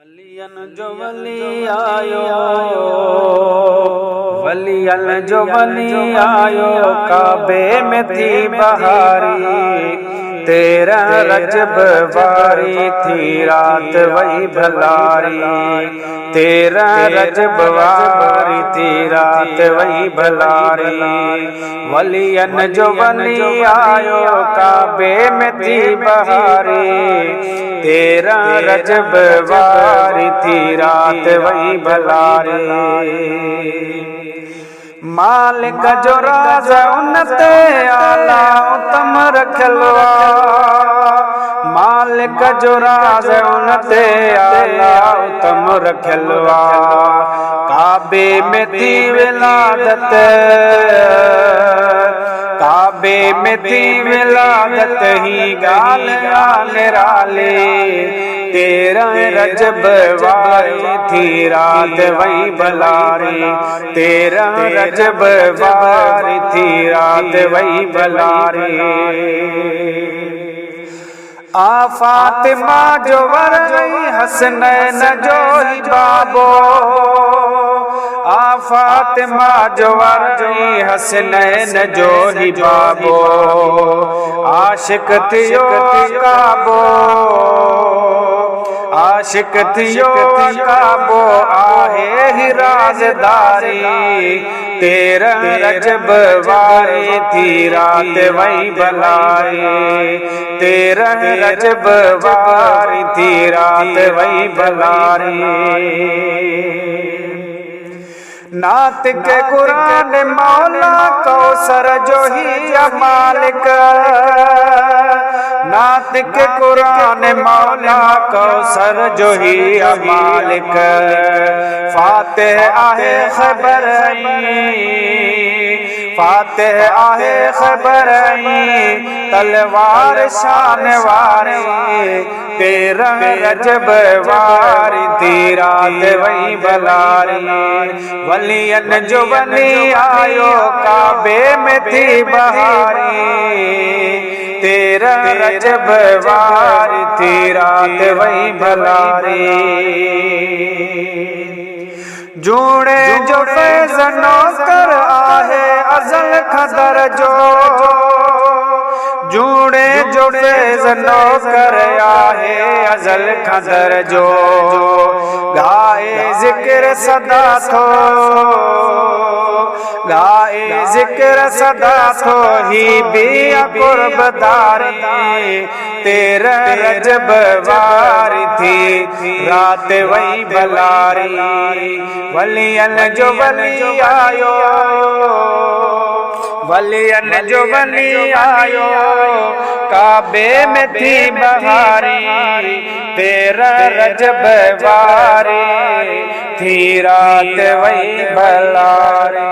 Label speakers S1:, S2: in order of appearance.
S1: वलियन जो वली आयो, वलियन जो वली आयो, काबे में थी बहारी, 13 रजब वारी थी रात वही भलारी, 13 रजब वारी थी रात वही भलारी। वलियन जो वली आयो, काबे में थी बहारी, 13 रजब वारी थी रात वही भलारी। मालिक जो राज उनते आला उत्तम रखलवा, मालिक जो राज उनते आला उत्तम रखलवा। काबे में थी विलादत, काबे में थी विलादत ही गाल निराले, 13 रजब वारी थी रात वही भलारी, 13 रजब वारी थी रात वही भलारी। आ फातिमा जो वर हसनैन जो ही बाबो, आ फातिमा जो वर हसनैन जो ही बाबो, आशिक थियो काबो, आशिक थियो काबो आहे ही राजदारी, 13 रजब वारी थी रात वही भलारी, 13 रजब वारी थी रात वही भलारी। नात के कुरान मौला कौसर जो ही मालिक, नात के कुरान मौला कौसर जो ही मालिक, फातिह आहे खबर, फातिह आहे खबर, तलवार शान वारी, 13 रजब वारी थी रात वही भलारी। वलियन जो वली आयो, काबे में थी बहारी, 13 रजब वारी थी रात वही भलारी। जूड़े जो फैज़ नौकर आहे अज़ल खदर जो, जूड़े जो फैज़ नौकर आहे अज़ल खदर जो, गाए जिक्र सदा थो, गाए जिक्र सदा थो ही बिया कुर्बदारी, 13 रजब वारी थी रात वही भलारी। वलियन जो वली आयो, वलियन जो वली आयो, काबे में थी बहारी, 13 रजब वारी थी रात वही भलारी।